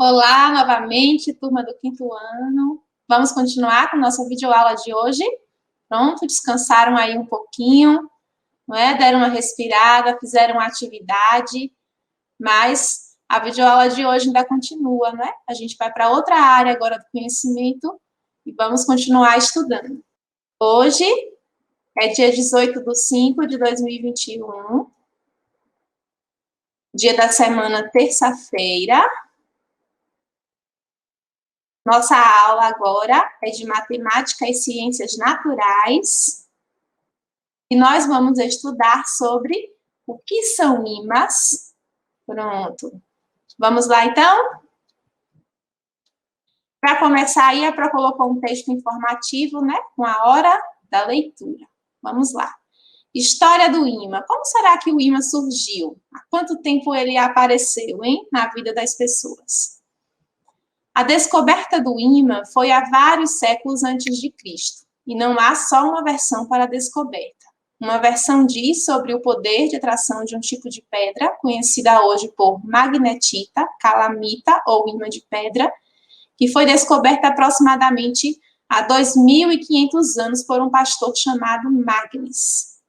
Olá, novamente, turma do quinto ano. Vamos continuar com nossa videoaula de hoje. Pronto, descansaram aí um pouquinho, não é? Deram uma respirada, fizeram uma atividade, mas a videoaula de hoje ainda continua, não é? A gente vai para outra área agora do conhecimento e vamos continuar estudando. Hoje é dia 18/5/2021, dia da semana terça-feira. Nossa aula agora é de matemática e ciências naturais. E nós vamos estudar sobre o que são ímãs. Pronto. Vamos lá, então? Para começar aí, a Pro colocou um texto informativo, né? Com a hora da leitura. Vamos lá. História do ímã. Como será que o ímã surgiu? Há quanto tempo ele apareceu, hein? Na vida das pessoas? A descoberta do ímã foi há vários séculos antes de Cristo, e não há só uma versão para a descoberta. Uma versão diz sobre o poder de atração de um tipo de pedra, conhecida hoje por magnetita, calamita ou ímã de pedra, que foi descoberta aproximadamente há 2.500 anos por um pastor chamado Magnus.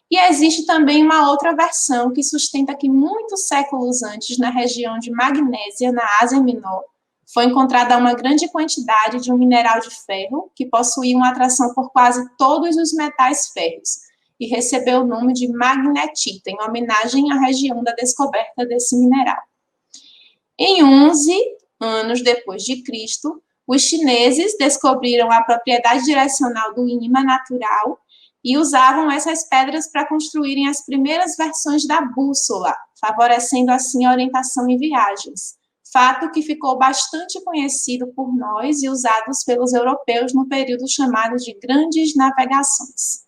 E existe também uma outra versão que sustenta que muitos séculos antes, na região de Magnésia, na Ásia Menor, foi encontrada uma grande quantidade de um mineral de ferro que possuía uma atração por quase todos os metais férreos e recebeu o nome de magnetita, em homenagem à região da descoberta desse mineral. Em 11 anos depois de Cristo, os chineses descobriram a propriedade direcional do ímã natural e usavam essas pedras para construírem as primeiras versões da bússola, favorecendo assim a orientação em viagens. Fato que ficou bastante conhecido por nós e usado pelos europeus no período chamado de Grandes Navegações.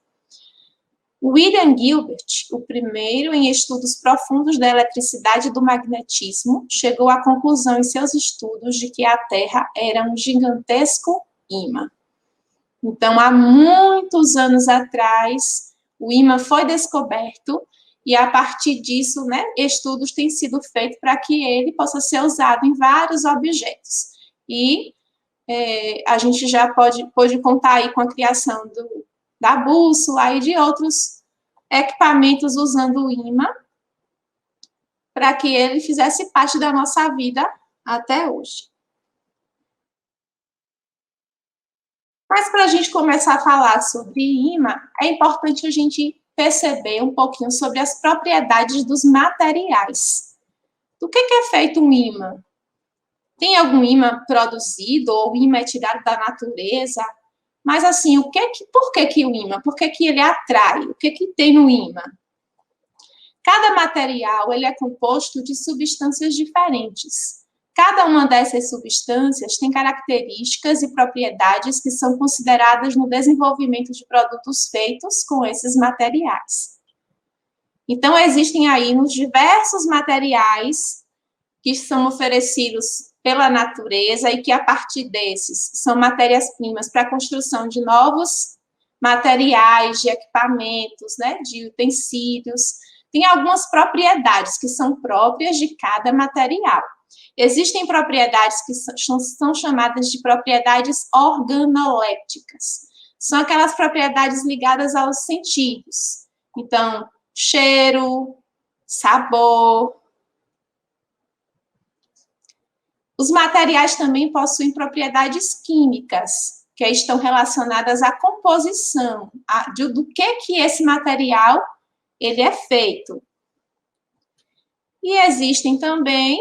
William Gilbert, o primeiro em estudos profundos da eletricidade e do magnetismo, chegou à conclusão em seus estudos de que a Terra era um gigantesco ímã. Então, há muitos anos atrás, o ímã foi descoberto e, a partir disso, né, estudos têm sido feitos para que ele possa ser usado em vários objetos. E a gente já pode contar aí com a criação da bússola e de outros equipamentos usando o ímã para que ele fizesse parte da nossa vida até hoje. Mas para a gente começar a falar sobre ímã, é importante a gente perceber um pouquinho sobre as propriedades dos materiais. Do que é feito um ímã? Tem algum ímã produzido ou ímã é tirado da natureza? Mas assim, por que o ímã? Por que ele atrai? O que tem no ímã? Cada material ele é composto de substâncias diferentes. Cada uma dessas substâncias tem características e propriedades que são consideradas no desenvolvimento de produtos feitos com esses materiais. Então, existem aí nos diversos materiais que são oferecidos pela natureza e que, a partir desses, são matérias-primas para a construção de novos materiais, de equipamentos, né, de utensílios. Tem algumas propriedades que são próprias de cada material. Existem propriedades que são chamadas de propriedades organolépticas. São aquelas propriedades ligadas aos sentidos. Então, cheiro, sabor. Os materiais também possuem propriedades químicas, que estão relacionadas à composição, do que esse material ele é feito. E existem também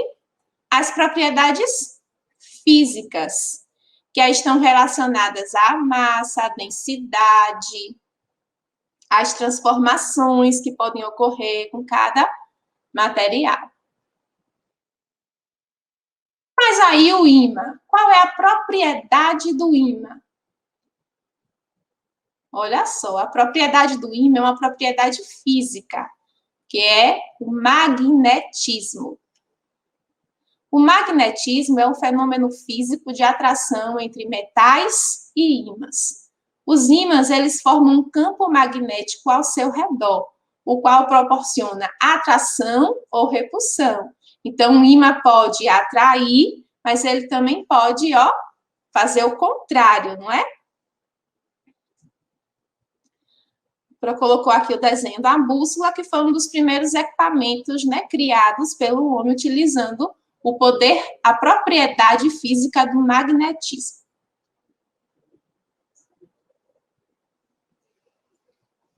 as propriedades físicas, que estão relacionadas à massa, à densidade, às transformações que podem ocorrer com cada material. Mas aí o ímã, qual é a propriedade do ímã? Olha só, a propriedade do ímã é uma propriedade física, que é o magnetismo. O magnetismo é um fenômeno físico de atração entre metais e ímãs. Os ímãs, eles formam um campo magnético ao seu redor, o qual proporciona atração ou repulsão. Então, o ímã pode atrair, mas ele também pode, ó, fazer o contrário, não é? Colocou aqui o desenho da bússola, que foi um dos primeiros equipamentos, né, criados pelo homem utilizando o poder, a propriedade física do magnetismo.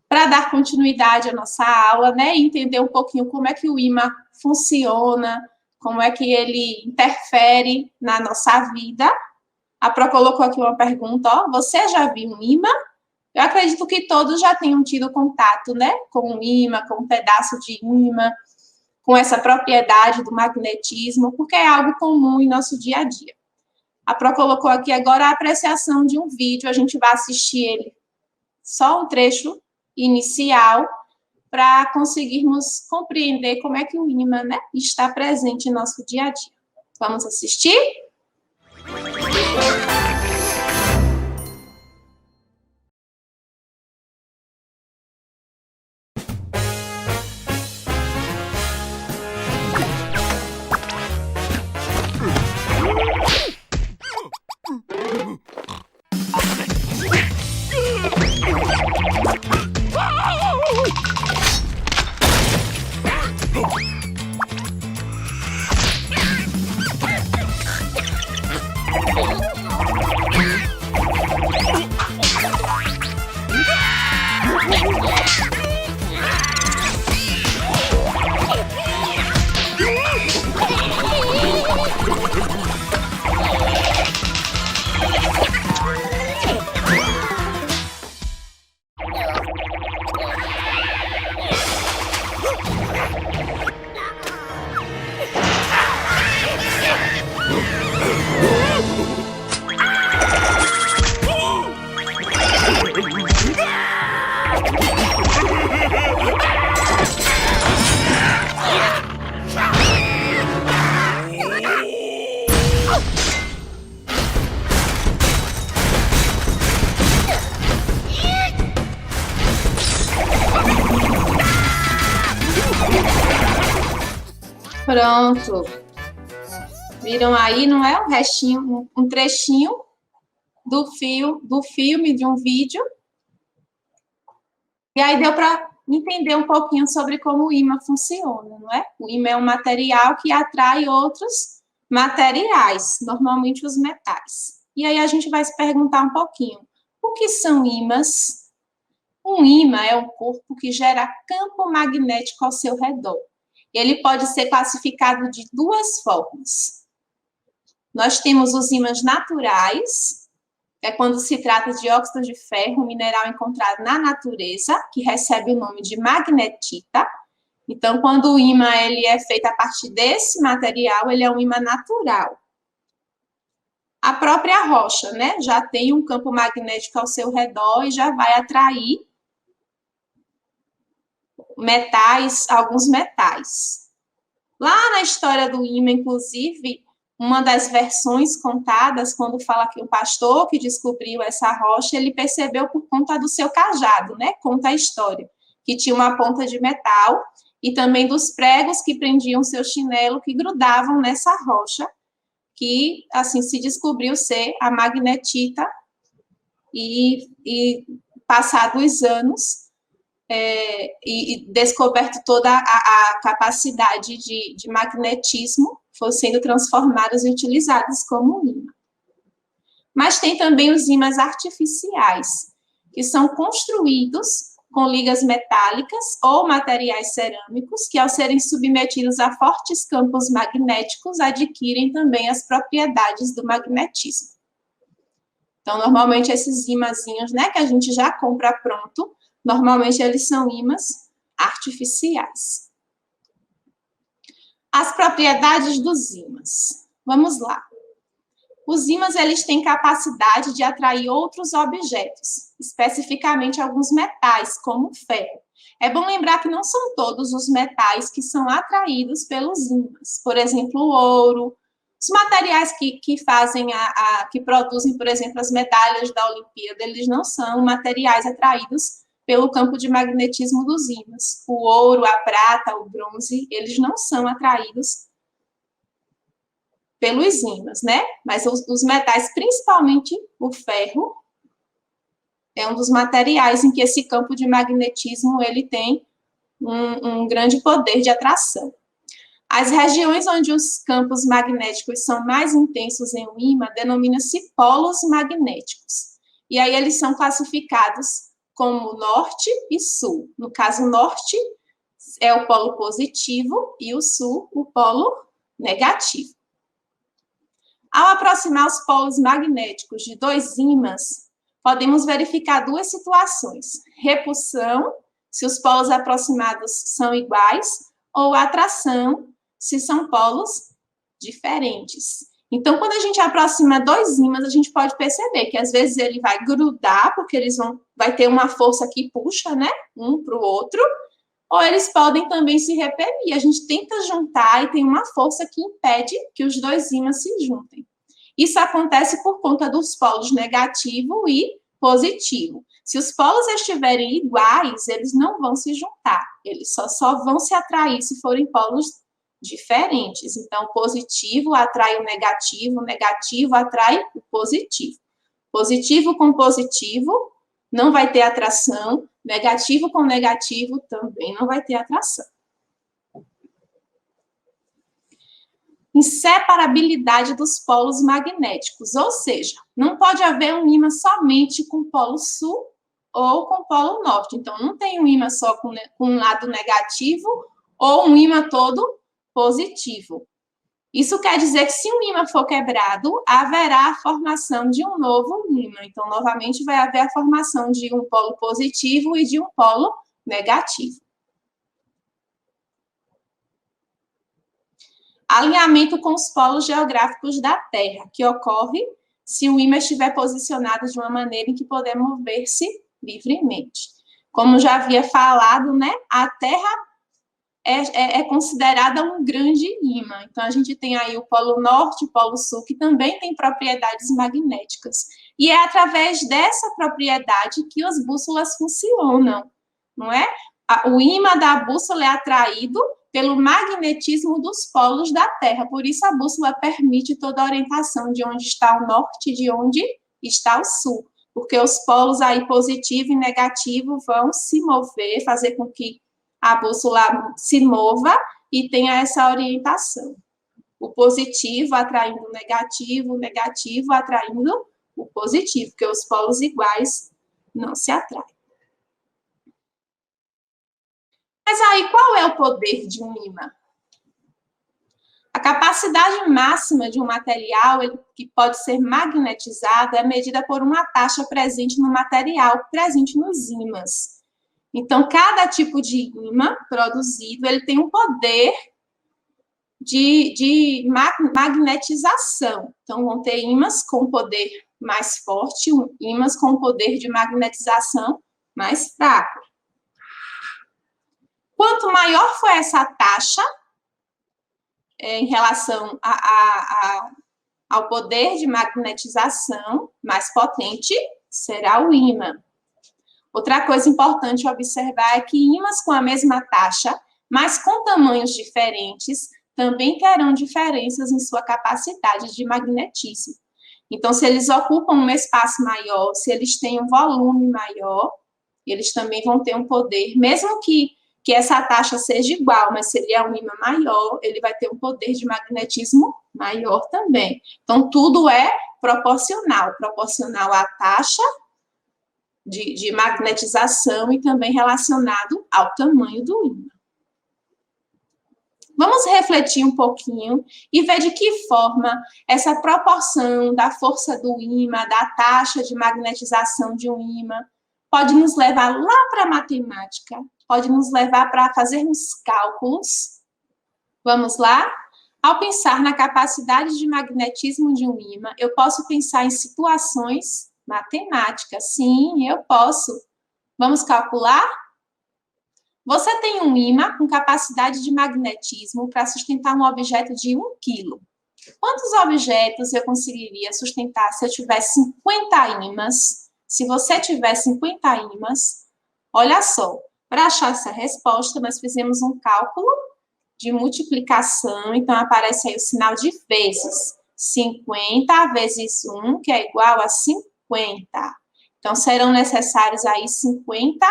Para dar continuidade à nossa aula, né, entender um pouquinho como é que o ímã funciona, como é que ele interfere na nossa vida, a Pro colocou aqui uma pergunta, ó, você já viu um ímã? Eu acredito que todos já tenham tido contato, né, com um ímã, com um pedaço de ímã, com essa propriedade do magnetismo, porque é algo comum em nosso dia a dia. A Pro colocou aqui agora a apreciação de um vídeo, a gente vai assistir ele, só um trecho inicial, para conseguirmos compreender como é que o ímã, né, está presente em nosso dia a dia. Vamos assistir? Pronto. Viram aí, não é? Um restinho, um trechinho do filme, de um vídeo. E aí deu para entender um pouquinho sobre como o ímã funciona, não é? O ímã é um material que atrai outros materiais, normalmente os metais. E aí a gente vai se perguntar um pouquinho, o que são ímãs? Um ímã é um corpo que gera campo magnético ao seu redor. Ele pode ser classificado de duas formas. Nós temos os ímãs naturais, é quando se trata de óxido de ferro, um mineral encontrado na natureza, que recebe o nome de magnetita. Então, quando o ímã ele é feito a partir desse material, ele é um ímã natural. A própria rocha, né, já tem um campo magnético ao seu redor e já vai atrair metais, alguns metais. Lá na história do ímã, inclusive, uma das versões contadas, quando fala que o pastor que descobriu essa rocha, ele percebeu por conta do seu cajado, né? Conta a história, que tinha uma ponta de metal e também dos pregos que prendiam seu chinelo, que grudavam nessa rocha, que, assim, se descobriu ser a magnetita e passados os anos, e descoberto toda a capacidade de magnetismo, foram sendo transformados e utilizados como ímã. Mas tem também os ímãs artificiais, que são construídos com ligas metálicas ou materiais cerâmicos, que ao serem submetidos a fortes campos magnéticos, adquirem também as propriedades do magnetismo. Então, normalmente, esses ímãzinhos, né, que a gente já compra pronto, normalmente eles são ímãs artificiais. As propriedades dos ímãs. Vamos lá. Os ímãs, eles têm capacidade de atrair outros objetos, especificamente alguns metais, como o ferro. É bom lembrar que não são todos os metais que são atraídos pelos ímãs. Por exemplo, o ouro, os materiais que fazem, que produzem, por exemplo, as medalhas da Olimpíada, eles não são materiais atraídos pelo campo de magnetismo dos ímãs. O ouro, a prata, o bronze, eles não são atraídos pelos ímãs, né? Mas os metais, principalmente o ferro, é um dos materiais em que esse campo de magnetismo ele tem um grande poder de atração. As regiões onde os campos magnéticos são mais intensos em um ímã denomina-se polos magnéticos. E aí eles são classificados como norte e sul. No caso, norte é o polo positivo e o sul o polo negativo. Ao aproximar os polos magnéticos de dois ímãs, podemos verificar duas situações: repulsão, se os polos aproximados são iguais, ou atração, se são polos diferentes. Então, quando a gente aproxima dois ímãs, a gente pode perceber que às vezes ele vai grudar, porque vai ter uma força que puxa, né, um para o outro, ou eles podem também se repelir. A gente tenta juntar e tem uma força que impede que os dois ímãs se juntem. Isso acontece por conta dos polos negativo e positivo. Se os polos estiverem iguais, eles não vão se juntar. Eles só vão se atrair se forem polos diferentes. Então, o positivo atrai o negativo atrai o positivo. Positivo com positivo não vai ter atração, negativo com negativo também não vai ter atração. Inseparabilidade dos polos magnéticos, ou seja, não pode haver um ímã somente com polo sul ou com polo norte. Então, não tem um ímã só com um lado negativo ou um ímã todo positivo. Isso quer dizer que se um ímã for quebrado, haverá a formação de um novo ímã. Então, novamente, vai haver a formação de um polo positivo e de um polo negativo. Alinhamento com os polos geográficos da Terra, que ocorre se o ímã estiver posicionado de uma maneira em que poder mover-se livremente. Como já havia falado, né, a Terra é considerada um grande ímã. Então, a gente tem aí o Polo Norte e o Polo Sul, que também tem propriedades magnéticas. E é através dessa propriedade que as bússolas funcionam, não é? O ímã da bússola é atraído pelo magnetismo dos polos da Terra. Por isso, a bússola permite toda a orientação de onde está o norte e de onde está o sul. Porque os polos aí positivo e negativo vão se mover, fazer com que a bússola se mova e tenha essa orientação. O positivo atraindo o negativo atraindo o positivo, porque os polos iguais não se atraem. Mas aí, qual é o poder de um ímã? A capacidade máxima de um material que pode ser magnetizado é medida por uma taxa presente no material, presente nos ímãs. Então, cada tipo de ímã produzido, ele tem um poder de magnetização. Então, vão ter ímãs com poder mais forte, ímãs com poder de magnetização mais fraco. Quanto maior for essa taxa, em relação ao poder de magnetização, mais potente será o ímã. Outra coisa importante observar é que ímãs com a mesma taxa, mas com tamanhos diferentes, também terão diferenças em sua capacidade de magnetismo. Então, se eles ocupam um espaço maior, se eles têm um volume maior, eles também vão ter um poder, mesmo que essa taxa seja igual, mas se ele é um ímã maior, ele vai ter um poder de magnetismo maior também. Então, tudo é proporcional à taxa de magnetização e também relacionado ao tamanho do ímã. Vamos refletir um pouquinho e ver de que forma essa proporção da força do ímã, da taxa de magnetização de um ímã, pode nos levar lá para a matemática, pode nos levar para fazermos cálculos. Vamos lá? Ao pensar na capacidade de magnetismo de um ímã, eu posso pensar em situações matemáticas. Sim, eu posso. Vamos calcular? Você tem um ímã com capacidade de magnetismo para sustentar um objeto de 1 quilo. Quantos objetos eu conseguiria sustentar se eu tivesse 50 ímãs? Se você tiver 50 ímãs, olha só, para achar essa resposta, nós fizemos um cálculo de multiplicação, então aparece aí o sinal de vezes. 50 vezes 1, que é igual a 50. Então, serão necessários aí 50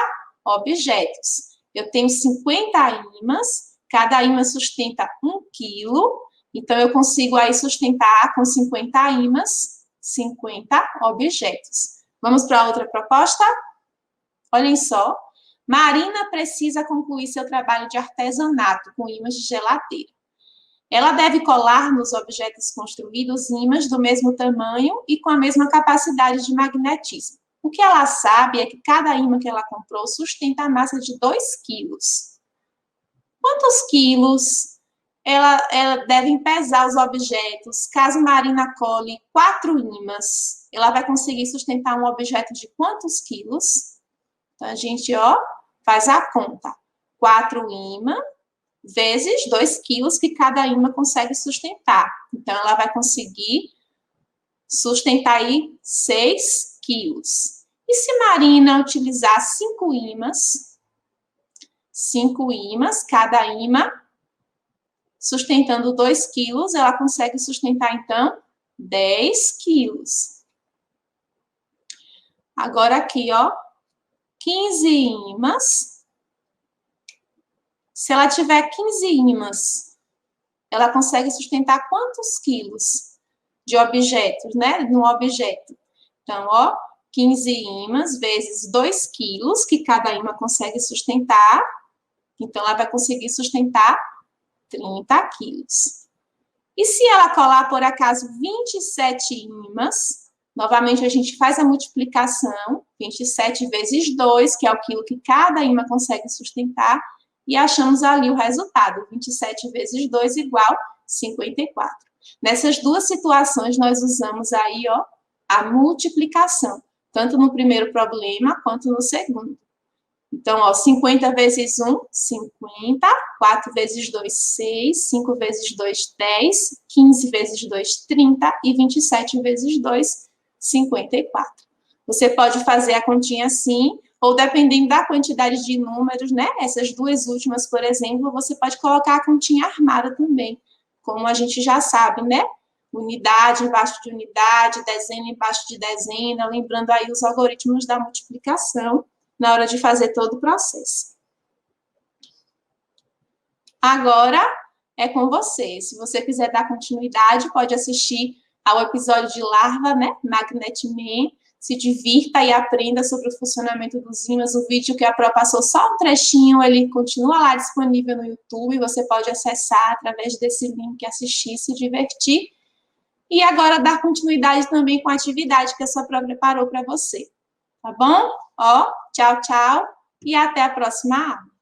objetos. Eu tenho 50 ímãs, cada ímã sustenta 1 quilo, então eu consigo aí sustentar com 50 ímãs 50 objetos. Vamos para outra proposta? Olhem só. Marina precisa concluir seu trabalho de artesanato com ímãs de geladeira. Ela deve colar nos objetos construídos ímãs do mesmo tamanho e com a mesma capacidade de magnetismo. O que ela sabe é que cada ímã que ela comprou sustenta a massa de 2 quilos. Quantos quilos ela deve pesar os objetos? Caso Marina cole 4 ímãs, ela vai conseguir sustentar um objeto de quantos quilos? Então, a gente, faz a conta. 4 ímãs vezes 2 quilos que cada ímã consegue sustentar. Então, ela vai conseguir sustentar aí 6 quilos. E se Marina utilizar 5 ímãs, cada ímã sustentando 2 quilos, ela consegue sustentar, então, 10 quilos. Agora aqui, 15 ímãs. Se ela tiver 15 ímãs, ela consegue sustentar quantos quilos de objetos, né? No objeto. Então, 15 ímãs vezes 2 quilos, que cada ímã consegue sustentar. Então, ela vai conseguir sustentar 30 quilos. E se ela colar, por acaso, 27 ímãs, novamente a gente faz a multiplicação, 27 vezes 2, que é o quilo que cada ímã consegue sustentar, e achamos ali o resultado, 27 vezes 2 igual 54. Nessas duas situações, nós usamos aí, a multiplicação, tanto no primeiro problema quanto no segundo. Então, 50 vezes 1, 50, 4 vezes 2, 6, 5 vezes 2, 10, 15 vezes 2, 30 e 27 vezes 2, 54. Você pode fazer a continha assim, ou dependendo da quantidade de números, né? Essas duas últimas, por exemplo, você pode colocar a continha armada também, como a gente já sabe, né? Unidade embaixo de unidade, dezena embaixo de dezena, lembrando aí os algoritmos da multiplicação na hora de fazer todo o processo. Agora é com você. Se você quiser dar continuidade, pode assistir ao episódio de larva, né? MagnetMan. Se divirta e aprenda sobre o funcionamento dos ímãs. O vídeo que a Pro passou só um trechinho, ele continua lá disponível no YouTube. Você pode acessar através desse link, assistir, se divertir. E agora dar continuidade também com a atividade que a sua Pro preparou para você. Tá bom? Tchau, tchau. E até a próxima aula.